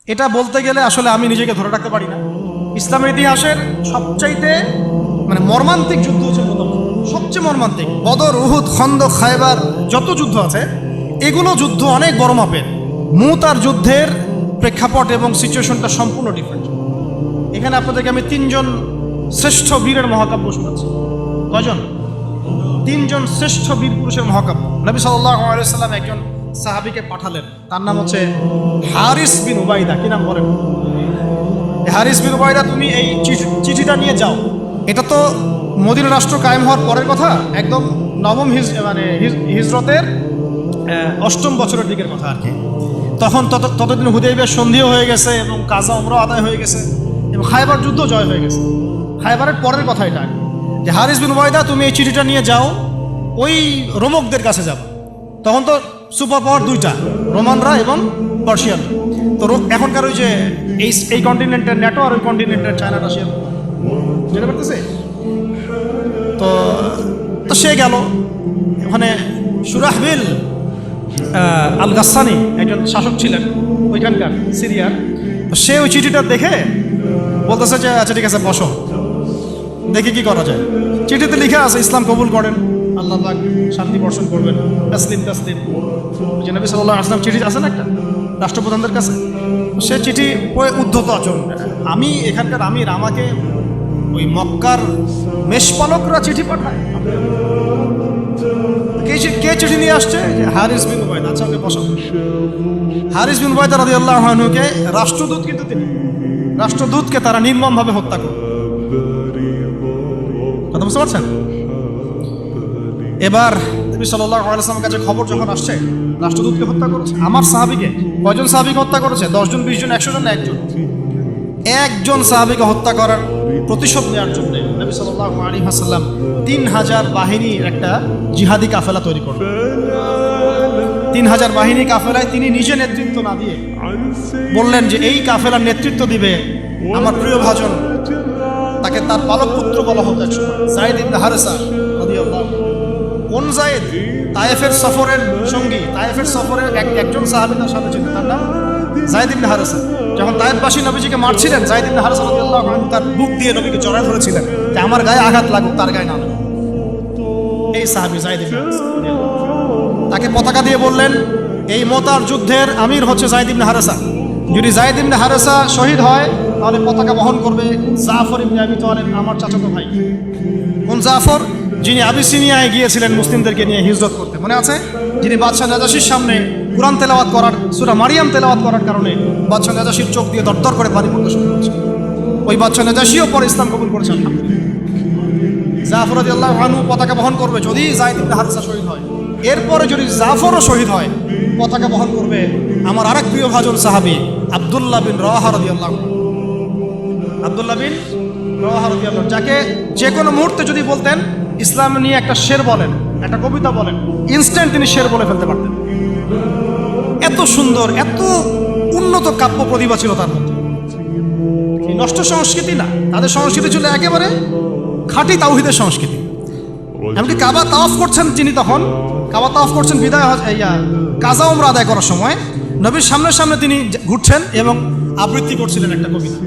এটা বলতে গেলে আসলে আমি নিজেকে ধরে রাখতে পারি না। ইসলামের ইতিহাসের সবচাইতে মর্মান্তিক যুদ্ধ হচ্ছে প্রথম, সবচেয়ে মর্মান্তিক। বদর, উহুদ, খন্দক, খায়বার যত যুদ্ধ আছে এগুলো যুদ্ধ অনেক বড় মাপের। মুতার যুদ্ধের প্রেক্ষাপট এবং সিচুয়েশনটা সম্পূর্ণ ডিফারেন্ট। এখানে আপনাদেরকে আমি 3 জন শ্রেষ্ঠ বীরের মহাকাব্য শোনাচ্ছি। কয়জন? 3 জন শ্রেষ্ঠ বীর পুরুষের মহাকাব্য। নবী সাল্লাল্লাহু আলাইহি সাল্লাম একজন সাহাবীকে পাঠালেন, তার নাম হচ্ছে হারিস বিন উবাইদা। কি নাম বলেন? হারিস বিন উবাইদা, তুমি এই চিঠিটা নিয়ে যাও। এটা তো মদিনা রাষ্ট্র কায়েম হওয়ার পরের কথা, একদম নবম হিজরতের 8ম বছরের দিকের কথা আর কি। তখন ততদিন হুদাইবিয়ার সন্ধিও হয়ে গেছে এবং কাজা উমরা আদায় হয়ে গেছে এবং খায়বার যুদ্ধ জয় হয়ে গেছে। খায়বারের পরের কথা এটা, যে হারিস বিন উবাইদা তুমি এই চিঠিটা নিয়ে যাও, ওই রোমকদের কাছে যাবে। তখন তো সুপার পাওয়ার 2টা, রোমানরা এবং পার্সিয়ান। তো এখনকার ওই যে এই কন্টিনেন্টের ন্যাটো আর ওই কন্টিনেন্টের চায়না, রাশিয়া, যেটা করতেছে। তো সে গেল ওখানে। সুরাহবিল আল গাসানি একজন শাসক ছিলেন ওইখানকার সিরিয়ার। তো সে ওই চিঠিটা দেখে বলতেছে যে আচ্ছা ঠিক আছে, বসো, দেখি কি করা যায়। চিঠিতে লিখে আছে ইসলাম কবুল করেন, আল্লাহ পাক শান্তি বর্ষণ করবেন, তাসলিম তাসলিম। যে নবী সাল্লাল্লাহু আলাইহি ওয়াসাল্লাম চিঠি আছে না একটা রাষ্ট্রপ্রধানদের কাছে, সে চিঠি পড়ে উদ্ধত আচরণ। আমি এখানকার আমির, আমাকে ওই মক্কার মেষপালকরা চিঠি পাঠায়? কে চিঠি নিয়ে আসছে? হারিস বিন উবাইদা। আচ্ছা, ওকে বসাও। হারিস বিন উবাইদা রাদিয়াল্লাহু আনহুকে রাষ্ট্রদূত, কিন্তু তিনি রাষ্ট্রদূতকে তারা নির্মমভাবে হত্যা করে। কথা বুঝতে পারছেন? এবার নবী সাল্লাল্লাহু আলাইহি ওয়াসাল্লামের কাছে খবর যখন আসছে রাষ্ট্রদূতকে হত্যা করেছে। আমার সাহাবীকে, কয়জন সাহাবীকে হত্যা করেছে? 10 জন, 20 জন, 100 জন না একজন সাহাবীকে হত্যা করার প্রতিশোধ নেওয়ার জন্য নবী সাল্লাল্লাহু আলাইহি ওয়াসাল্লাম 3000 বাহিনীর একটা জিহাদি কাফেলা তৈরি করলেন। 3000 বাহিনী কাফেলায় তিনি নিজে নেতৃত্ব না দিয়ে বললেন যে এই কাফেলার নেতৃত্ব দিবে আমার প্রিয় ভাজন, তাকে তার পালক পুত্র বলা হতো একসময়, যায়েদ ইবনে হারেসা রাদিয়াল্লাহু। কোন যায়েদ? তায়েফের সফরের সঙ্গী, তায়েফের সফরের একজন সাহাবী তার সাথে ছিলেন, তার নাম যায়েদ ইবনে হারেসা। যখন তায়েফবাসী নবীজিকে মারছিলেন, যায়েদ ইবনে হারেসা রাদিয়াল্লাহু আনহু তার বুক দিয়ে নবীকে জড়ায় ধরেছিলেন যে আমার গায়ে আঘাত লাগুক, তার গায়ে না লাগুক। এই সাহাবী যায়েদ ইবনে হারেসা, তাকে পতাকা দিয়ে বললেন এই মোতার যুদ্ধের আমির হচ্ছে যায়েদ ইবনে হারেসা। যদি যায়েদ ইবনে হারেসা শহীদ হয় তাহলে পতাকা বহন করবে জাফর ইবনে আবি তালিব, আমার চাচাতো ভাই। কোন জাফর? যিনি আবিসিনিয়ায় গিয়েছিলেন মুসলিমদেরকে নিয়ে হিজরত করতে, মনে আছে? যিনি বাদশাহ নাজাশির সামনে কুরআন তেলাওয়াত করার, সূরা মারিয়াম তেলাওয়াত করার কারণে বাদশাহ নাজাশির চোখ দিয়ে দরদর করে পানি পড়তে শুরু করেছে। ওই বাদশাহ নাজাশিও পরে ইসলাম কবুল করেছেন। জাফর রাদিয়াল্লাহু আনহু পতাকা বহন করবে যদি যায়েদ ইবনে হারেসা শহীদ হয়। এরপরে যদি জাফরও শহীদ হয়, পতাকা বহন করবে আমার আরেক প্রিয় ভাজন সাহাবী আব্দুল্লাহ বিন রাওয়াহা রাদিয়াল্লাহু আনহু। আব্দুল্লাহ বিন রাওয়াহা রাদিয়াল্লাহু, যাকে যে কোনো মুহূর্তে যদি বলতেন ইসলাম নিয়ে একটা শের বলেন, একটা কবিতা বলেন, ইনস্ট্যান্ট তিনি শের বলে ফেলতে পারতেন। এত সুন্দর, এত উন্নত কাব্য প্রতিভা ছিল তার মধ্যে। নষ্ট সংস্কৃতি না, তাদের সংস্কৃতি ছিল একেবারে খাঁটি তাওহীদের সংস্কৃতি। এমনকি কাবা তাওয়াফ করছেন তিনি, তখন কাবা তাওয়াফ করছেন বিদায় কাজা উমরা আদায় করার সময় নবীর সামনে সামনে তিনি ঘুরছেন এবং আবৃত্তি করছিলেন একটা কবিতা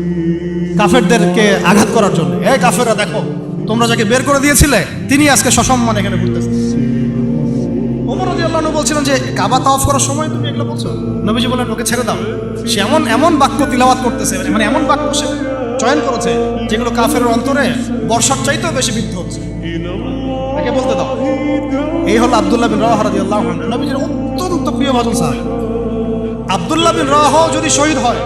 কাফেরদেরকে আঘাত করার জন্য। এই কাফেররা, দেখো তোমরা যাকে বের করে দিয়েছিলে তিনি আজকে সসম্মানে এখানে ঘুরতেছে। ওমর রাদিয়াল্লাহু আনহু বলছিলেন যে কাবা তাওয়াফ করার সময় তুমি এগুলো বলছো? নবীজি বলেন ওকে ছেড়ে দাও, সে এমন বাক্য তিলাওয়াত করতেছে, এমন বাক্য সে চয়ন করেছে যেগুলো কাফেরের অন্তরে বর্ষার চাইতেও বেশি বিদ্ধ হচ্ছে। তাকে বলতে দাও। এই হলো আব্দুল্লাহ বিন রাওয়াহা রাদিয়াল্লাহু আনহু, নবীজির অত্যন্ত প্রিয় ভাজন সাহাবী। আব্দুল্লাহ বিন রাওয়াহা যদি শহীদ হয়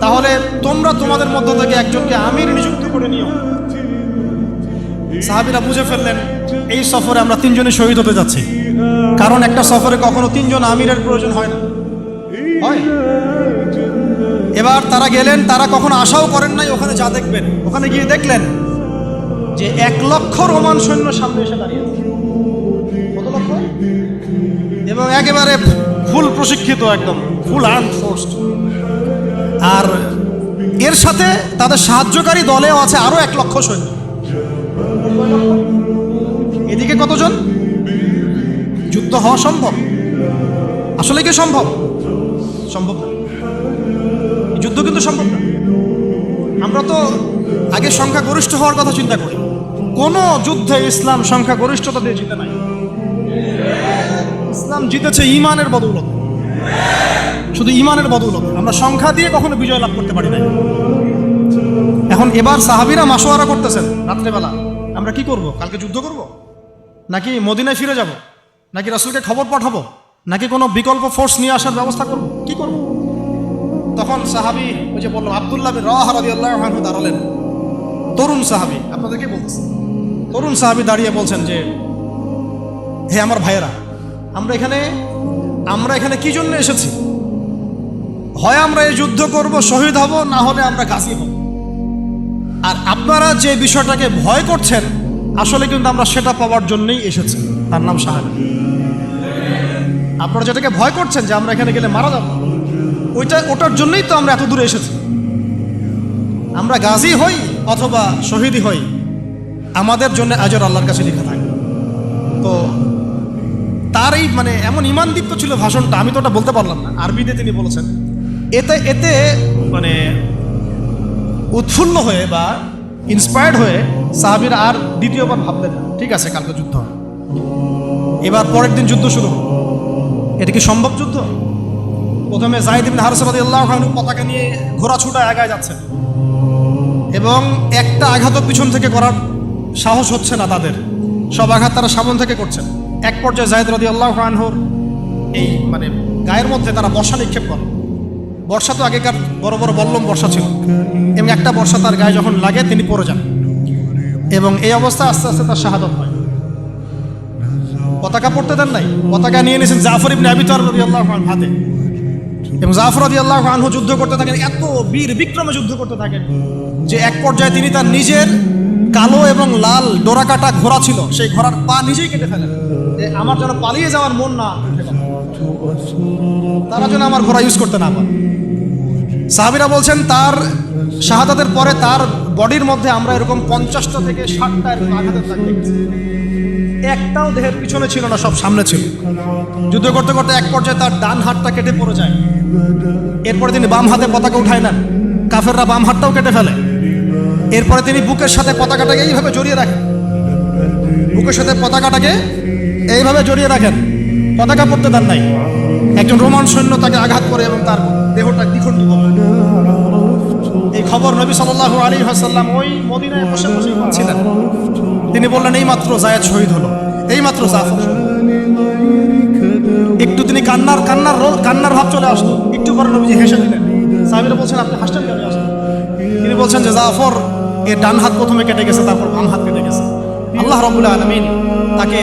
তাহলে তোমরা তোমাদের মধ্য থেকে একজনকে আমির নিযুক্ত করে নিও। সাহাবীরা বুঝে ফেললেন এই সফরে আমরা 3 জনই শহীদ হতে যাচ্ছি, কারণ একটা সফরে কখনো 3 জন আমিরের প্রয়োজন হয় না, হয়। এবার তারা গেলেন, তারা কখনো আশাও করেন নাই ওখানে যা দেখবেন। ওখানে গিয়ে দেখলেন যে 1 লক্ষ রোমান সৈন্য সামনে এসে দাঁড়িয়ে আছে। কত লক্ষ? এবং একেবারে ফুল প্রশিক্ষিত, একদম ফুল আর্ম ফোর্সড। আর এর সাথে তাদের সাহায্যকারী দলেও আছে আরো 1 লক্ষ সৈন্য। এদিকে কতজন? যুদ্ধ হওয়া সম্ভব? আসলে কি সম্ভব? সম্ভব না। যুদ্ধ কিন্তু সম্ভব না। আমরা তো আগে সংখ্যাগরিষ্ঠ হওয়ার কথা চিন্তা করি। কোন যুদ্ধে ইসলাম সংখ্যাগরিষ্ঠতা দিয়ে জিতে নাই। ইসলাম জিতেছে ঈমানের বদৌলতে, শুধু ঈমানের বদৌলতে। আমরা সংখ্যা দিয়ে কখনো বিজয় লাভ করতে পারি না। এখন এবার সাহাবীরা মাশওয়ারা করতেছেন রাত্রেবেলা, আমরা কি করব? কালকে যুদ্ধ করব, নাকি মদিনায় ফিরে যাব, নাকি রাসূলকে খবর পাঠাবো, নাকি কোনো বিকল্প ফোর্স নিয়ে আসার ব্যবস্থা করব, কি করব? তখন সাহাবী ওই যে বললাম আব্দুল্লাহ বিন রাওয়াহা রাদিয়াল্লাহু আনহু দাঁড়ালেন। তরুণ সাহাবী, আপনাদেরকে বলতেছি, তরুণ সাহাবী দাঁড়িয়ে বলছেন যে, হে আমার ভাইয়েরা, আমরা এখানে কি জন্য এসেছি? হয় আমরা এই যুদ্ধ করব, শহীদ হব, না হলে আমরা গাজী হব। আর আপনারা যে বিষয়টাকে ভয় করছেন, আসলে কিন্তু আমরা সেটা পাওয়ার জন্যই এসেছি, তার নাম শাহাদাত। আপনারা যেটাকে ভয় করছেন যে আমরা এখানে গেলে মারা যাব, ওটার জন্যই তো আমরা এত দূরে এসেছি। আমরা গাজী হই অথবা শহীদই হই, আমাদের জন্য আজর আল্লাহর কাছে লেখা থাকে। তো তার এই মানে এমন ঈমানদীপ্ত ছিল ভাষণটা, আমি তো ওটা বলতে পারলাম না, আরবিতে তিনি বলেছেন। এতে মানে উৎফুল্ল হয়ে বা ইন্সপায়ার্ড হয়ে সাহাবীরা আর দ্বিতীয়বার ভাবলেন ঠিক আছে কালকে যুদ্ধ হয়। এবার পরের দিন যুদ্ধ শুরু হলো। এটা কি সম্ভব যুদ্ধ? প্রথমে যায়েদ ইবনে হারেসা রাদিয়াল্লাহু আনহু পতাকা নিয়ে ঘোড়া ছুটা আগায় যাচ্ছে, এবং একটা আঘাতও পিছন থেকে করার সাহস হচ্ছে না তাদের, সব আঘাত তারা সামন থেকে করছেন। এক পর্যায়ে যায়েদ রাদিয়াল্লাহু আনহুর এই মানে গায়ের মধ্যে তারা বর্ষা নিক্ষেপ করে। বর্ষা তো আগেকার বড় বড় বল্লম বর্ষা ছিল, এবং একটা বর্ষা তার গায়ে যখন লাগে তিনি পড়ে যান, এবং এই অবস্থা আস্তে আস্তে তার শাহাদাত হয়। পতাকা পড়তে দেন নাই, পতাকা নিয়ে নিয়েছেন জাফর ইবনে আবি তালিব রাদিয়াল্লাহু আনহু হাতে, এবং জাফর রাদিয়াল্লাহু আনহু যুদ্ধ করতে থাকেন, এত বীর বিক্রমে যুদ্ধ করতে থাকেন যে এক পর্যায়ে তিনি তার নিজের কালো এবং লাল ডোরাকাটা ঘোড়া ছিল, সেই ঘোড়ার পা নিজেই কেটে ফেলেন, যে আমার যেন পালিয়ে যাওয়ার মন না, তারা যেন আমার ঘোড়া ইউজ করতে না পারে। সাহাবীরা বলছেন তার শাহাদাতের পরে তার বডির মধ্যে আমরা এরকম 50টা থেকে 60টা এরকম আঘাতের দাগ দেখেছি। একটাও দেহের পিছনে ছিল না, সব সামনে ছিল। যুদ্ধ করতে করতে এক পর্যায়ে তার ডান হাতটা কেটে পড়ে যায়। এরপরে তিনি বাম হাতে পতাকা উঠায় নেন, কাফেররা বাম হাতটাও কেটে ফেলে। এরপরে তিনি বুকের সাথে পতাকাটাকে এইভাবে জড়িয়ে রাখেন, বুকের সাথে পতাকাটাকে এইভাবে জড়িয়ে রাখেন, পতাকা পড়তে দেন নাই। একজন রোমান সৈন্য তাকে আঘাত করে এবং তার দেহটা দ্বিখণ্ডিত হয়। এই খবর নবী সাল্লাল্লাহু আলাইহি ওয়াসাল্লাম ওই মদিনায় বসে বসে ছিলেন। তিনি বললেন এইমাত্র যায়েদ শহীদ হলো, এইমাত্র জাফর। একটু তিনি কান্নার ভাব চলে আসলো, একটু পরে নবীজি হেসে দিলেন। সাহাবীরা বলছেন আপনি হাসছেন কেন? তিনি বলছেন যে জাফর এর ডান হাত প্রথমে কেটে গেছে, তারপর বাম হাত কেটে গেছে। আল্লাহ রাব্বুল আলামিন তাকে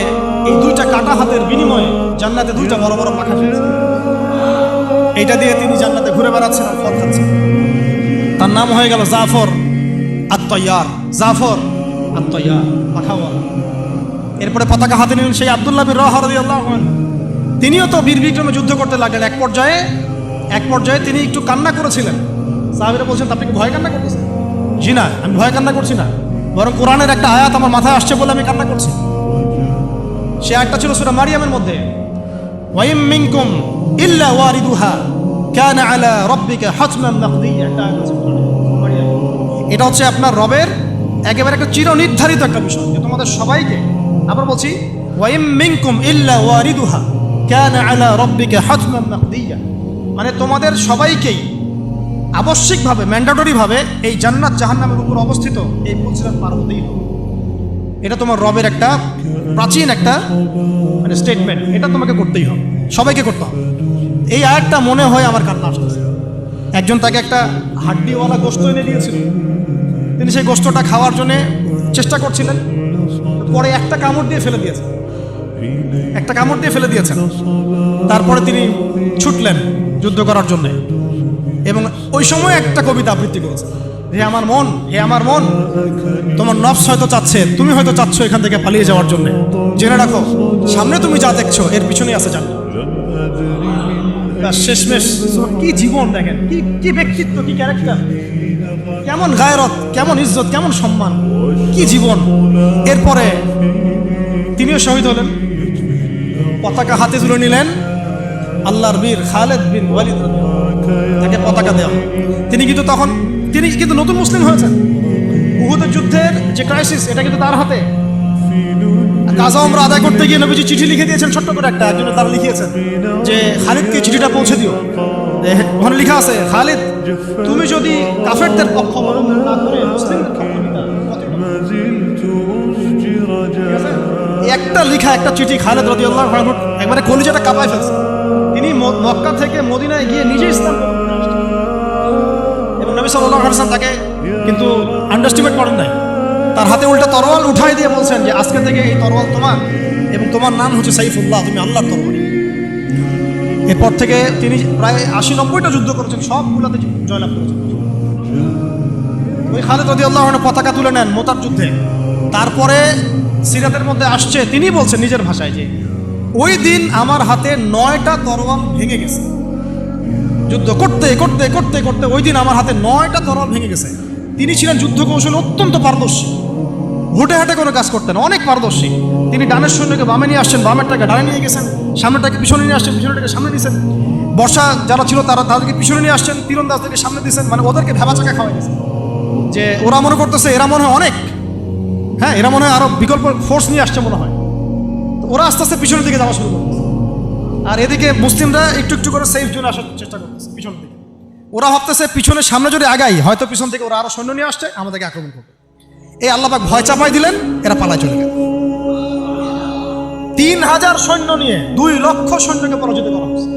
এই দুইটা কাটা হাতের বিনিময়ে জান্নাতে দুইটা বড় বড় পাখা দিয়েছেন। এইটা দিয়ে তিনি জান্নাতে ঘুরে বেড়াচ্ছেন আর ফল খাচ্ছেন। তার নাম হয়ে গেল জাফর আত-তাইয়ার, জাফর আত-তাইয়ার, পাখাওয়ালা। এরপরে পতাকা হাতে নিলেন সেই আব্দুল্লাহ বিন রাওয়াহা রাদিয়াল্লাহু আনহু। তিনিও তো বীর বিক্রমে যুদ্ধ করতে লাগলেন। এক পর্যায়ে তিনি একটু কান্না করেছিলেন। সাহাবীরা বলছেন আপনি কি ভয় কান্না করতেছেন? জি না, আমি ভয় কান্না করছি না, বরং কোরআনের একটা আয়াত আমার মাথায় আসছে বলে আমি কান্না করছি। সে আয়াতটা ছিল সূরা মারিয়ামের মধ্যে, ওয়াইম মিনকুম ইল্লা ওয়ারিদুহা কানা আলা রাব্বিকা হাতমান মাকদিয়া। এটা হচ্ছে আপনার রবের একেবারে একটা চিরনির্ধারিত একটা বিষয় যে তোমাদের সবাইকে, আবার বলছি ওয়াইম মিনকুম ইল্লা ওয়ারিদুহা কানা আলা রাব্বিকা হাতমান মাকদিয়া, মানে তোমাদের সবাইকেই আবশ্যিকভাবে ম্যান্ডেটরিভাবে এই জান্নাত জাহান্নামের উপর অবস্থিত এই পুলসিরাত পার হতেই হবে। এটা তোমার রবের একটা প্রাচীন একটা মানে স্টেটমেন্ট, এটা তোমাকে করতেই হবে, সবাইকে করতে হবে। এই আয়াতটা মনে হয় আমার কান্না আসতেছে। একজন তাকে একটা হাড্ডিওয়ালা গোশত এনে দিয়েছিল, তিনি সেই গোশতটা খাওয়ার জন্য চেষ্টা করছিলেন, পরে একটা কামড় দিয়ে ফেলে দিয়েছেন। তারপরে তিনি ছুটলেন যুদ্ধ করার জন্য, এবং ওই সময় একটা কবিতা আবৃত্তি করেছে, হে আমার মন, তোমার নফস হয়তো চাচ্ছে, তুমি হয়তো চাচ্ছ এখান থেকে পালিয়ে যাওয়ার জন্য, জেনে রাখো সামনে তুমি যা দেখছো এর পিছনেই আছে জান্নাত। শেষমেশ কি জীবন দেখেন, কি ব্যক্তিত্ব, কি ক্যারেক্টার, কেমন গায়রত, কেমন ইজ্জত, কেমন সম্মান, কি জীবন। এরপরে তিনিও শহীদ হলেন, পতাকা হাতে তুলে নিলেন আল্লাহর বীর খালিদ বিন ওয়ালিদ। তাকে পতাকা দেওয়া। তিনি কিন্তু নতুন মুসলিম হয়েছেন। উহুদের যুদ্ধের যে ক্রাইসিস, এটা কিন্তু তার হাতে। কাজা ওমরা আদায় করতে গিয়ে নবীজি চিঠি লিখে দিয়েছেন, ছোট্ট করে একজনে তারা লিখিয়েছেন যে খালিদকে চিঠিটা পৌঁছে দিও। ওখানে লেখা আছে, খালিদ তুমি যদি কাফেরদের পক্ষ অবলম্বন না করে মুসলিমদের পক্ষ নিতে, একটা লেখা, একটা চিঠি খালিদ রাদিয়াল্লাহু আনহু একবারে কলিজাটা কাঁপায় ফেলছে। তিনি মক্কা থেকে মদিনায় গিয়ে নিজে ইসলাম এবং নবী সাল্লাল্লাহু আলাইহি ওয়াসাল্লাম তাকে কিন্তু আন্ডারস্টিমেট করেন নাই। তার হাতে উল্টা তরোয়াল উঠাই দিয়ে বলছেন যে আজকে থেকে এই তরোয়াল তোমার এবং তোমার নাম হচ্ছে সাইফুল্লাহ, তুমি আল্লাহর তরবারি। এরপর থেকে তিনি প্রায় 80-90টা যুদ্ধ করেছেন, সবগুলোতে জয়লাভ করেছেন। ওই খালিদ রাদিয়াল্লাহু আনহু পতাকা তুলে নেন মোতার যুদ্ধে। তারপরে সিরাতের মধ্যে আসছে, তিনি বলছেন নিজের ভাষায় যে ওই দিন আমার হাতে 9টা তরোয়াল ভেঙে গেছে। যুদ্ধ করতে করতে করতে করতে ওই দিন আমার হাতে 9টা তরোয়াল ভেঙে গেছে। তিনি ছিলেন যুদ্ধ কৌশলে অত্যন্ত পারদর্শী, হুটে হাটে কোনো কাজ করতেন, অনেক পারদর্শী। তিনি ডানের সৈন্যকে বামে নিয়ে আসছেন, বামেরটাকে ডানে নিয়ে গেছেন, সামনেটাকে পিছনে নিয়ে আসছেন, পিছনেটাকে সামনে নিয়েছেন। বর্ষা যারা ছিল তাদেরকে পিছনে নিয়ে আসছেন, তীরন্দাজদেরকে সামনে দিয়েছেন। মানে ওদেরকে ভেবা চাকা খাওয়াই গেছেন যে ওরা মনে করতেছে এরা মনে হয় অনেক, হ্যাঁ এরা মনে হয় আরো বিকল্প ফোর্স নিয়ে আসছে মনে হয়। ওরা আস্তে আস্তে পিছনের দিকে যাওয়া শুরু করতেছে, আর এদিকে মুসলিমরা একটু একটু করে সেফ জোনে আসার চেষ্টা করতেছে পিছনের দিকে। ওরা ভাবতেছে পিছনের সামনে যদি আগাই, হয়তো পিছন থেকে ওরা আরো সৈন্য নিয়ে আসছে, আমাদেরকে আক্রমণ করবে। এই আল্লাহ পাক ভয় চাপাই দিলেন, এরা পালায় চলে গেল। 3000 সৈন্য নিয়ে 2 লক্ষ সৈন্যকে পরাজিত করা হয়েছে।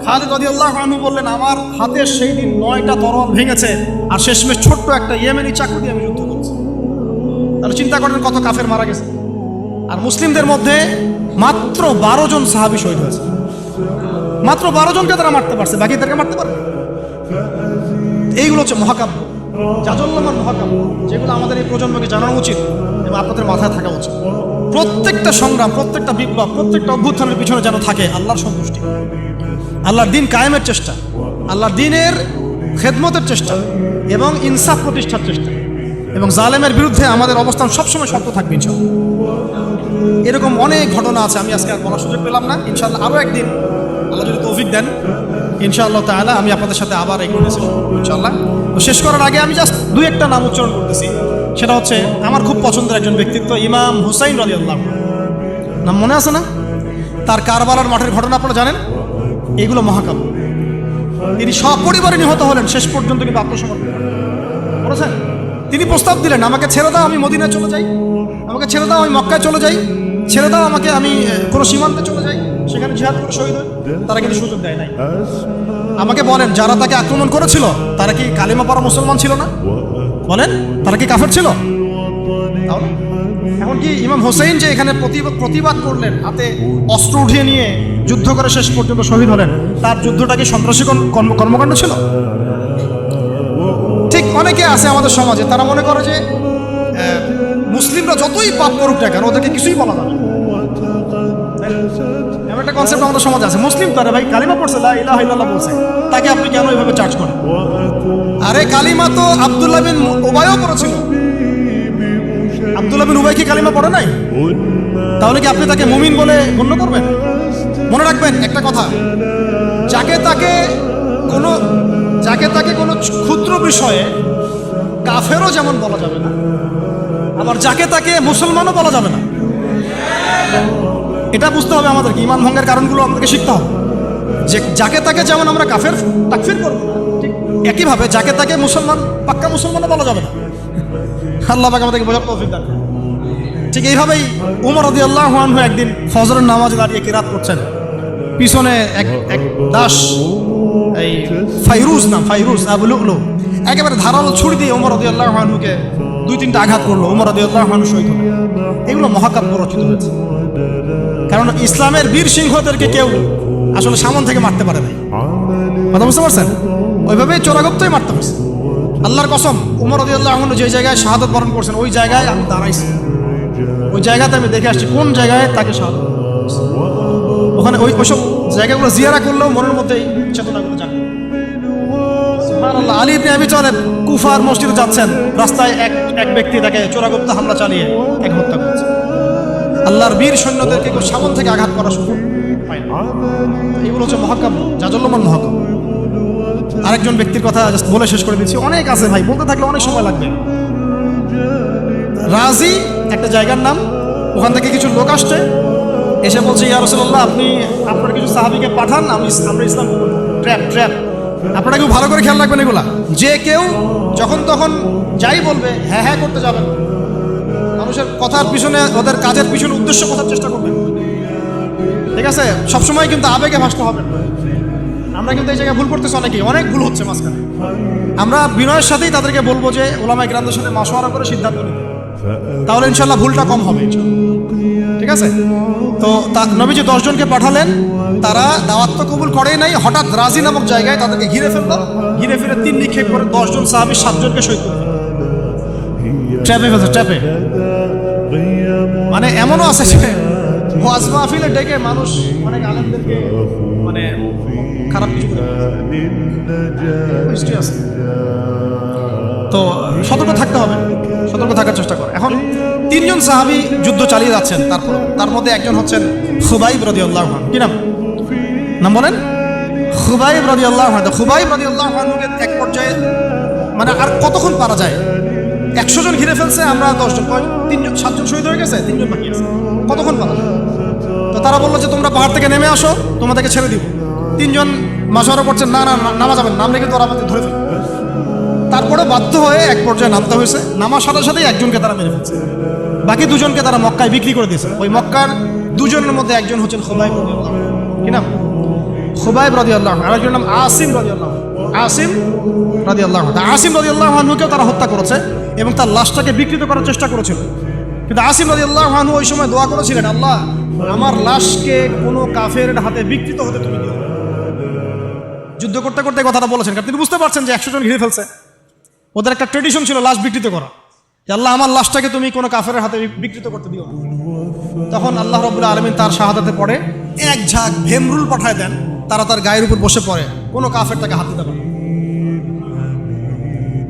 খালিদ রাদিয়াল্লাহু আনহু বললেন আমার হাতে সেই দিন 9টা তরোয়াল ভেঙেছে, আর শেষমেশ ছোট্ট একটা ইয়েমেনি চাকু দিয়ে আমি যুদ্ধ করছি। তাহলে চিন্তা করেন কত কাফের মারা গেছে। আর মুসলিমদের মধ্যে মাত্র 12 জন সাহাবী শহীদ হয়েছে। মাত্র 12 জনকে তারা মারতে পারছে, বাকিদেরকে মারতে পারবে। এইগুলো হচ্ছে মহাকাব্য, জাজল্যমান মহাকাব্য, যেগুলো আমাদের এই প্রজন্মকে জানানো উচিত এবং আপনাদের মাথায় থাকা উচিত। প্রত্যেকটা সংগ্রাম, প্রত্যেকটা বিপ্লব, প্রত্যেকটা অভ্যুত্থানের পিছনে যেন থাকে আল্লাহর সন্তুষ্টি, আল্লাহর দিন কায়েমের চেষ্টা, আল্লাহর দিনের খেদমতের চেষ্টা এবং ইনসাফ প্রতিষ্ঠার চেষ্টা, এবং জালেমের বিরুদ্ধে আমাদের অবস্থান সবসময় শক্ত থাকবে ইনশাআল্লাহ। এরকম অনেক ঘটনা আছে, আমি আজকে আর বলার সুযোগ পেলাম না। ইনশাআল্লাহ আরও একদিন আল্লাহ যদি তৌফিক দেন, ইনশাআল্লাহ তাআলা আমি আপনাদের সাথে আবার এই করেছি ইনশাআল্লাহ। তো শেষ করার আগে আমি জাস্ট 2-1টা নাম উচ্চারণ করতেছি। সেটা হচ্ছে আমার খুব পছন্দের একজন ব্যক্তিত্ব, ইমাম হুসাইন রাদিয়াল্লাহু আনহু। নাম মনে আছে না? তার কারবালার মাঠের ঘটনা আপনারা জানেন। এগুলো মহাকাব্য। তিনি সপরিবারে নিহত হলেন, শেষ পর্যন্ত কিন্তু আত্মসমর্পণ করেছেন। তিনি প্রস্তাব দিলেন আমাকে ছেড়ে দাও, আমি মদিনায় চলে যাই, আমাকে ছেড়ে দাও, আমি মক্কায় চলে যাই, ছেড়ে দাও আমাকে, আমি কোনো সীমান্তে চলে যাই, সেখানে জিহাদ করে শহীদ হই। তারা কিন্তু সুযোগ দেয় নাই। আমাকে বলেন, যারা তাকে আক্রমণ করেছিল তারা কি কালিমা পড়া মুসলমান ছিল না? বলেন, তারা কি কাফের ছিল? এখন কি ইমাম হোসেইন যে এখানে প্রতিবাদ করলেন, হাতে অস্ত্র উঠিয়ে নিয়ে যুদ্ধ করে শেষ পর্যন্ত শহীদ হলেন, তার যুদ্ধটা কি সন্ত্রাসী কর্মকাণ্ড ছিল? ঠিক অনেকে আছে আমাদের সমাজে, তারা মনে করে যে মুসলিমরা যতই পাপ করুক না কেন ওদেরকে কিছুই বলা যাবে না। এমন একটা কনসেপ্ট আমাদের সমাজে আছে, মুসলিম তো ভাই কালিমা পড়ছে, লা ইলাহা ইল্লাল্লাহ বলছে, তাকে আপনি কেন এইভাবে চার্জ করেন? আরে কালিমা তো আব্দুল্লাহ বিন উবাইও পড়েছিল। আব্দুল্লাহ বিন উবাই কি কালিমা পড়ে নাই? তাহলে কি আপনি তাকে মুমিন বলে গণ্য করবেন? মনে রাখবেন একটা কথা, যাকে তাকে কোনো ক্ষুদ্র বিষয়ে কাফেরও যেমন বলা যাবে না, আবার যাকে তাকে মুসলমানও বলা যাবে না। এটা বুঝতে হবে আমাদেরকে, ঈমান ভঙ্গের কারণগুলো আমাদেরকে শিখতে হবে। যে যাকে তাকে যেমন আমরা তাকফির করবো না, ঠিক একইভাবে যাকে তাকে মুসলমান, পাক্কা মুসলমানও বলা যাবে না। আল্লাহ পাক আমাদেরকে বোঝার তৌফিক দান করেন। ঠিক এইভাবেই ওমর রাদিয়াল্লাহু আনহু একদিন ফজরের নামাজে দাঁড়িয়ে কিরাত করছেন, পিছনে এক দাস, এই ফাইরুজ আবু লুলু একেবারে ধারালো ছুরি দিয়ে ওমর রাদিয়াল্লাহু আনহুকে 2-3টা আঘাত করলো। ওমর রাদিয়াল্লাহু আনহু শহীদ হলেন। এগুলো মহাকাব্য রচিত হয়েছে, কারণ ইসলামের বীর সিংহদেরকে কেউ আসলে সামন থেকে মারতে পারে নাই। কথা বুঝতে পারছেন? ওইভাবে চোরাগুপ্তই মারতে পারছে। আল্লাহর কসম, ওমর রাদিয়াল্লাহু আনহু যে জায়গায় শাহাদাত বরণ করছেন ওই জায়গায় আমি দাঁড়াইছি, ওই জায়গাতে আমি দেখে আসছি কোন জায়গায় তাকে শাহাদাত। ওখানে ওইসব জায়গাগুলো জিয়ারা করলেও মনের মধ্যে এই চেতনাগুলো জাগে। সুবহানাল্লাহ। আলী ইবনে আবি তালেব কুফার মসজিদে যাচ্ছেন, রাস্তায় এক ব্যক্তি তাকে চোরাগুপ্ত হামলা চালিয়ে এক হত্যা করেছে। আল্লাহর বীর সৈন্যদেরকে কেউ সামন থেকে আঘাত করা সুযোগ পায় না। এগুলো হচ্ছে মহাকাব্য, জাজল্যমান মহাকাব্য। আরেকজন ব্যক্তির কথা জাস্ট বলে শেষ করে দিচ্ছি, অনেক আছে ভাই, বলতে থাকলে অনেক সময় লাগবে। রাজি একটা জায়গার নাম, ওখান থেকে কিছু লোক আসছে, এসে বলছে ইয়া রাসূলুল্লাহ আপনি আপনার কিছু সাহাবীকে পাঠান, আমরা ইসলাম ট্র্যাপ। আপনারা কেউ ভালো করে খেয়াল রাখবেন এগুলা, যে কেউ যখন তখন যাই বলবে হ্যাঁ হ্যাঁ করতে যাবেন, মানুষের কথার পিছনে ওদের কাজের পিছনে উদ্দেশ্য কথার চেষ্টা করবেন, ঠিক আছে? সবসময় কিন্তু আবেগে ভাসতে হবে। আমরা কিন্তু এই জায়গায় ভুল করতেছি, অনেক ভুল হচ্ছে মাঝখানে। আমরা বিনয়ের সাথেই তাদেরকে বলবো যে ওলামায়ে কেরামদের সাথে মাশওয়ারা করে সিদ্ধান্ত নিতে, তাহলে ইনশাল্লাহ ভুলটা কম হবে, ঠিক আছে? তো নবীজি 10 জনকে পাঠালেন, তারা দাওয়াত তো কবুল করেই নাই, হঠাৎ রাজি নামক জায়গায় তাদেরকে ঘিরে ফেললো, ঘিরে ফিরে 3 নিক্ষেপ করে 10 জন সাহাবী 7 জনকে শহীদ করে ফেলল, ট্র্যাপে। মানে এমনও আছে যে ওয়াজ মাহফিলে ডেকে মানুষ অনেক আলেমদেরকে মানে খারাপ কিছু করে আছে। তো সতর্ক থাকতে হবে, সতর্ক থাকার চেষ্টা করে। এখন 3 জন সাহাবী যুদ্ধ চালিয়ে যাচ্ছেন, তার মধ্যে একজন হচ্ছেন খুবাইব রাদিয়াল্লাহু আনহু। কি নাম বলেন? খুবাইব রাদিয়াল্লাহু আনহু। খুবাইব রাদিয়াল্লাহু আনহুকে এক পর্যায়ে মানে আর কতক্ষণ পারা যায়, 100 জন ঘিরে ফেলছে, আমরা 10 জন, 7 জন শহীদ হয়ে গেছে, 3 জন বাকি আছে, কতক্ষণ পারা যায়? তো তারা বললো যে তোমরা পাহাড় থেকে নেমে আসো, তোমাদেরকে ছেড়ে দিব। 3 জন মাশওয়ারা করছেন, না নামা যাবেন, নামলে কিন্তু ওরা আমাদের ধরে ফেলবে। তারপরে বাধ্য হয়ে এক পর্যায়ে নামতে হয়েছে, নামার সাথে সাথেই একজনকে তারা মেরে ফেলছে, বাকি 2 জনকে তারা মক্কায় বিক্রি করে দিয়েছে। ওই মক্কার 2 জনের মধ্যে একজন হচ্ছেন খুবাইব রাদিয়াল্লাহু আনহু। কি নাম? খুবাইব রাদিয়াল্লাহু আনহু। আরেকজনের নাম আসিম রাদিয়াল্লাহু আনহু। আসিম রাদিয়াল্লাহু আনহুকেও তারা হত্যা করেছে এবং তার লাশটাকে বিকৃত করার চেষ্টা করেছিল। কিন্তু আসিম রাদিয়াল্লাহু আনহু ওই সময় দোয়া করেছিলেন, আল্লাহ আমার লাশকে কোনো কাফেরের হাতে বিকৃত হতে তুমি দিও না। যুদ্ধ করতে করতে কথাটা বলেছেন, কারণ তিনি বুঝতে পারছেন যে 100 জন ঘিরে ফেলছে, ওদের একটা ট্রেডিশন ছিল লাশ বিকৃত করা, যে আল্লাহ আমার লাশটাকে তুমি কোনো কাফেরের হাতে বিকৃত করতে দিও না। তখন আল্লাহ রাব্বুল আলামিন তার শাহাদাতে পড়ে এক ঝাঁক ভেমরুল পাঠায় দেন, তারা তার গায়ের উপর বসে পড়ে, কোনো কাফের তাকে হাত দিতে পারে।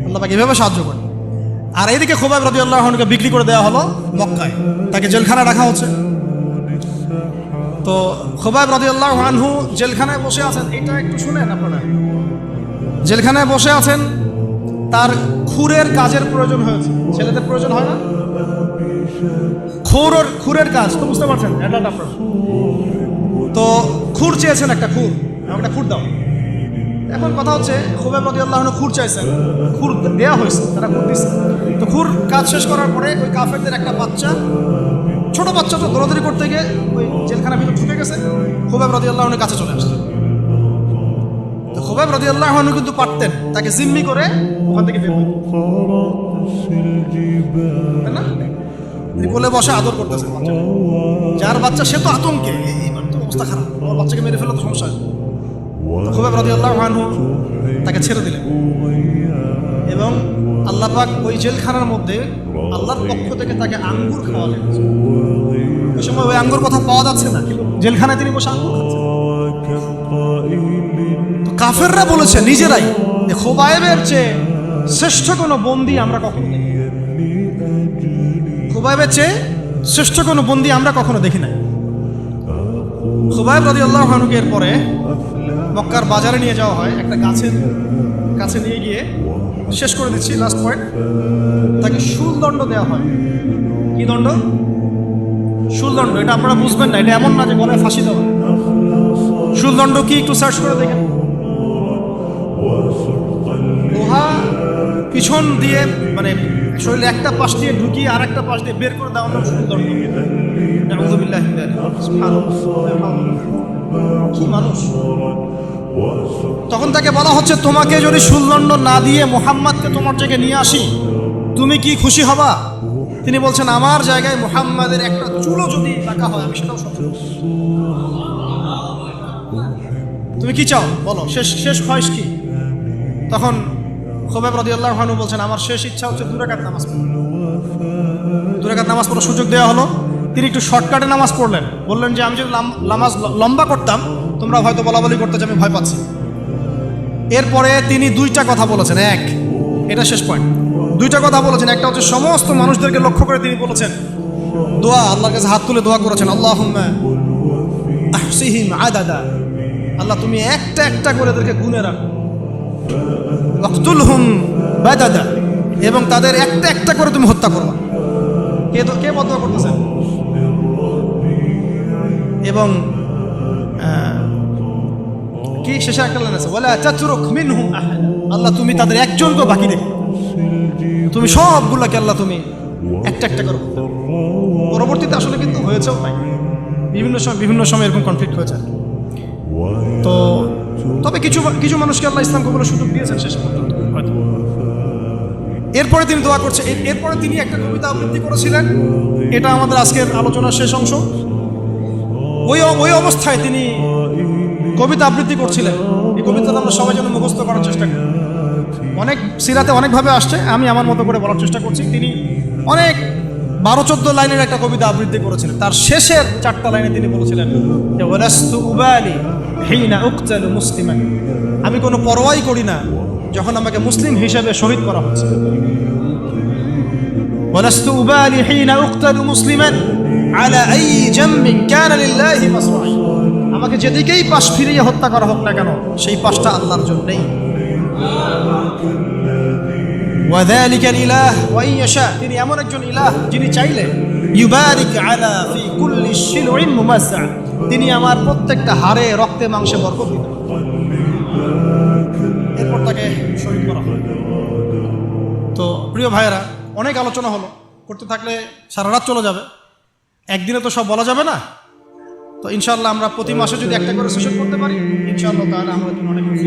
আল্লাহ পাক এভাবে সাহায্য করে। আর এইদিকে খুবাইব রাদিয়াল্লাহু আনহুকে বিক্রি করে দেওয়া হলো মক্কায়, তাকে জেলখানায় রাখা হচ্ছে। তো খুবাইব রাদিয়াল্লাহু আনহু জেলখানায় বসে আছেন, এটা একটু শুনেন আপনারা। জেলখানায় বসে আছেন, তার খুরের কাজের প্রয়োজন হয়েছে। ছেলেদের প্রয়োজন হয় না? খুরের কাজ তো বুঝতে পারছেন, এটা আপনার। তো খুর চেয়েছেন, একটা খুর দাও। এখন কথা হচ্ছে খুবাইব রাদিয়াল্লাহু আনহু খুর চাইছেন, খুর দেওয়া হয়েছে, তারা খুর দিচ্ছে। তো খুর কাজ শেষ করার পরে ওই কাফেরদের একটা ছোট বাচ্চা তো দৌড়াদৌড়ি করতে গিয়ে ওই জেলখানার ভিতর ঢুকে গেছে, খুবাইব রাদিয়াল্লাহু আনহুর কাছে চলে আসছে। তো খুবাইব রাদিয়াল্লাহু আনহু কিন্তু পারতেন তাকে জিম্মি করে ওখান থেকে বের করতে, তাই না? কোলে বসে আদর করতেছেন বাচ্চাকে, যার বাচ্চা সে তো আতঙ্কে, এইবার তো অবস্থা খারাপ, আমার বাচ্চাকে মেরে ফেলে তো সমস্যা। তো খুবাইব রাদিয়াল্লাহু আনহু তাকে ছেড়ে দিলেন এবং আল্লাহ পাক ওই জেলখানার মধ্যে আল্লাহর পক্ষ থেকে তাকে আঙ্গুর খাওয়ালেন। ওই সময় ওই আঙ্গুর কথা পাওয়া যাচ্ছে না, কিন্তু জেলখানায় তিনি বসে আঙ্গুর খাচ্ছেন। তো কাফেররা বলেছে নিজেরাই যে খুবাইবের চেয়ে শ্রেষ্ঠ কোনো বন্দী আমরা কখনো দেখি, খুবাইবের চেয়ে শ্রেষ্ঠ কোনো বন্দী আমরা কখনো দেখি নাই। খুবাইব রাদিয়াল্লাহু আনহুকে এরপরে মক্কার বাজারে নিয়ে যাওয়া হয়, একটা গাছের কাছে নিয়ে গিয়ে, শেষ করে দিচ্ছি লাস্ট পয়েন্ট, তাকে শুলদণ্ড দেওয়া হয়। কি দণ্ড? শুলদণ্ড। এটা আপনারা বুঝবেন না, এটা এমন না যে গলায় ফাঁসি দেওয়া। শুলদণ্ড কি একটু সার্চ করে দেখেন। লোহা পিছন দিয়ে মানে শরীরে একটা পাশ দিয়ে ঢুকিয়ে আর একটা পাশ দিয়ে বের করে দেওয়া হলো শুলদণ্ড। কি মানুষ! তখন তাকে বলা হচ্ছে, তোমাকে যদি শুলদণ্ড না দিয়ে মুহাম্মাদকে তোমার জায়গায় নিয়ে আসি, তুমি কি খুশি হবা? তিনি বলছেন, আমার জায়গায় মুহাম্মাদের একটা চুলও যদি রাখা হয় আমি সেটাও সহ্য করব। তুমি কি চাও বলো, শেষ খয়েশ কি? তখন খুবাইব রাদিয়াল্লাহু আনহু বলছেন, আমার শেষ ইচ্ছা হচ্ছে 2 রাকাত নামাজ পড়া। 2 রাকাত নামাজ পড়ার সুযোগ দেওয়া হলো, তিনি একটু শর্টকাটে নামাজ পড়লেন। বললেন যে আমি যদি নামাজ লম্বা করতাম তোমরা হয়তো বলাবলি করতে যে আমি ভয় পাচ্ছি। এরপরে তিনি 2টা কথা বলেছেন, এটা শেষ পয়েন্ট। 2টা কথা বলেছেন। একটা হচ্ছে সমস্ত মানুষদেরকে লক্ষ্য করে তিনি বলেছেন দোয়া, আল্লাহর কাছে হাত তুলে দোয়া করেছেন, আল্লাহুম্মা আহসিহিম আদাদা, আল্লাহ তুমি একটা একটা করে এদেরকে গুনে রাখো। ওয়াকতুলহুম বাদাদা, এবং তাদের একটা একটা করে তুমি হত্যা করবা। কে বদয়া করতেছেন? এবং কি শেষে একটা লাইন আছে, ওয়ালা তাতরুক মিনহুম আহাদ, আল্লাহ তুমি তাদের একজনকে বাকি রেখো, তুমি সবগুলোকে আল্লাহ তুমি একটা একটা করো। পরবর্তীতে আসলে কিন্তু হয়েছেও তাই, বিভিন্ন সময় এরকম কনফ্লিক্ট হয়েছে। তো তবে কিছু মানুষকে আল্লাহ ইসলাম কবুলের সুযোগ দিয়েছেন শেষ পর্যন্ত হয়তো। এরপরে তিনি দোয়া করছে, এরপরে তিনি একটা কবিতা আবৃত্তি করেছিলেন, এটা আমাদের আজকের আলোচনার শেষ অংশ। ওই অবস্থায় তিনি কবিতা আবৃত্তি করছিলেন। এই কবিতাটা আমরা সবাই যেন মুখস্থ করার চেষ্টা করি। অনেক সিরাতে অনেকভাবে আসছে, আমি আমার মতো করে বলার চেষ্টা করছি। তিনি অনেক 12-14 লাইনের একটা কবিতা আবৃত্তি করেছিলেন। তার শেষের 4টা লাইনে তিনি বলেছিলেন যে ওয়ালাস্তু উবালি হিনা উকতালু মুসলিমান, আমি কোনো পরোয়াই করি না যখন আমাকে মুসলিম হিসেবে শহীদ করা হচ্ছে। ওয়ালাস্তু উবালি হিনা উকতালু মুসলিমান আলা আই জামবিন কানা লিল্লাহি মাসরাই, আমাকে যেদিকেই পাশ ফিরিয়ে হত্যা করা হোক না কেন সেই পাশটা আল্লাহর জন্যই। ওয়াযালিকাল ইলাহ ওয়া ইয়াশা, তিনি এমন একজন ইলাহ যিনি চাইলে ইউবারিক আলা ফি কুল্লি শিলউইন মুমাজ্জা, তিনি আমার প্রত্যেকটা হাড়ে রক্তে মাংসে বরকত দিতেন। এরপর তাকে শহীদ করা হয়। তো প্রিয় ভাইয়েরা, অনেক আলোচনা হলো, করতে থাকলে সারা রাত চলে যাবে, একদিনে তো সব বলা যাবে না। তো ইনশাআল্লাহ আমরা প্রতি মাসে যদি একটা করে সেশন করতে পারি ইনশাআল্লাহ তাহলে আমরা অনেক খুশি।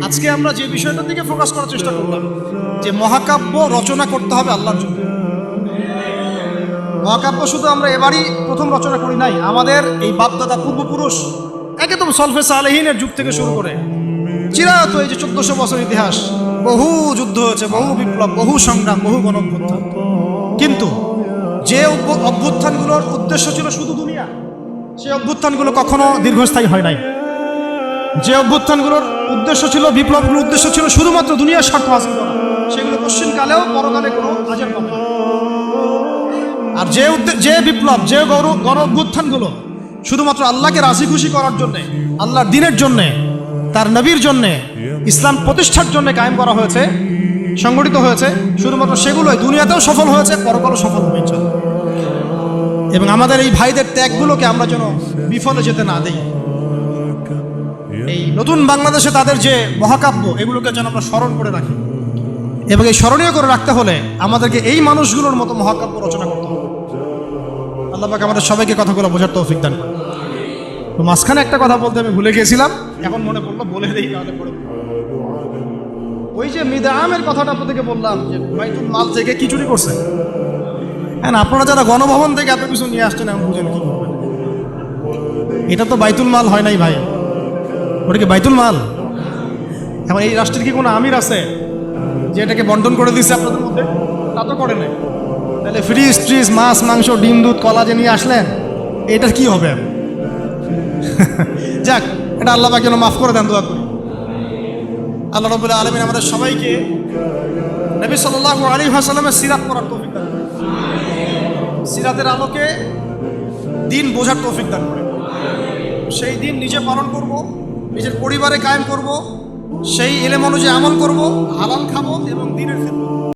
আজকে আমরা যে বিষয়টার দিকে ফোকাস করার চেষ্টা করলাম যে মহাকাব্য রচনা করতে হবে আল্লাহর জন্য। মহাকাব্য শুধু আমরা এবারই প্রথম রচনা করি নাই, আমাদের এই বাপদাদা পূর্বপুরুষ একদম সলফে সালেহিনের যুগ থেকে শুরু করে চিরায়ত এই যে 1400 বছর ইতিহাস, বহু যুদ্ধ হয়েছে, বহু বিপ্লব, বহু সংগ্রাম, বহু গণঅভ্যুত্থান। কিন্তু যে অভ্যুত্থানগুলোর উদ্দেশ্য ছিল শুধু দুনিয়া, সেই অভ্যুত্থানগুলো কখনো দীর্ঘস্থায়ী হয় নাই। যে অভ্যুত্থানগুলোর উদ্দেশ্য ছিল, বিপ্লবগুলোর উদ্দেশ্য ছিল শুধুমাত্র দুনিয়ার স্বার্থ হাসিল করা, সেগুলো পশ্চিমকালেও পরকালে কোনো কাজের পাবে না। আর যে বিপ্লব, যে গণ অভ্যুত্থানগুলো শুধুমাত্র আল্লাহকে রাজি খুশি করার জন্যে, আল্লাহর দ্বীনের জন্যে, তার নবীর জন্যে, ইসলাম প্রতিষ্ঠার জন্য কায়েম করা হয়েছে, সংগঠিত হয়েছে, শুধুমাত্র সেগুলোই দুনিয়াতেও সফল হয়েছে, পরকালও সফল হবে ইনশাআল্লাহ। এবং আমাদের এই ভাইদের ত্যাগগুলোকে আমরা যেন বিফলে যেতে না দেই। এই নতুন বাংলাদেশে তাদের যে মহাকাব্য, এগুলোকে যেন আমরা স্মরণ করে রাখি। এবং এই স্মরণীয় করে রাখতে হলে আমাদেরকে এই মানুষগুলোর মতো মহাকাব্য রচনা করতে হবে। আল্লাহ পাক আমাদের সবাইকে কথাগুলো বোঝার তৌফিক দান করেন। তো মাঝখানে একটা কথা বলতে আমি ভুলে গিয়েছিলাম, এখন মনে পড়লো, বলে দিই তাহলে পড়ে। ওই যে মিদআমের কথাটা আপনাদেরকে বললাম যে বাইতুল মাল থেকে কি চুরি করছে। হ্যাঁ, আপনারা যারা গণভবন থেকে এত কিছু নিয়ে আসছেন এখন বুঝেন কি করবেন। এটা তো বাইতুল মাল হয় নাই ভাই, ওটা কি বাইতুল মাল? এখন এই রাষ্ট্রের কি কোনো আমির আছে যে এটাকে বন্টন করে দিচ্ছে আপনাদের মধ্যে? তা তো করে নাই। তাহলে ফ্রিজ ট্রিজ, মাছ মাংস, ডিম দুধ, কলা যে নিয়ে আসলেন, এটার কি হবে? যাক, এটা আল্লাহ পাক যেন মাফ করে দেন, দোয়া করি। আল্লাহ রাব্বুল আলামিন আমাদের সবাইকে নবী সাল্লাল্লাহু আলাইহি ওয়াসাল্লামের সিরাত পড়ার তৌফিক দান করেন, সিরাতের আলোকে দিন বোঝার তৌফিক দান করেন। সেই দিন নিজে পালন করব, নিজের পরিবারে কায়েম করব, সেই ইলম অনুযায়ী আমল করব, হালাল খাবো এবং দ্বীনের খেদমত।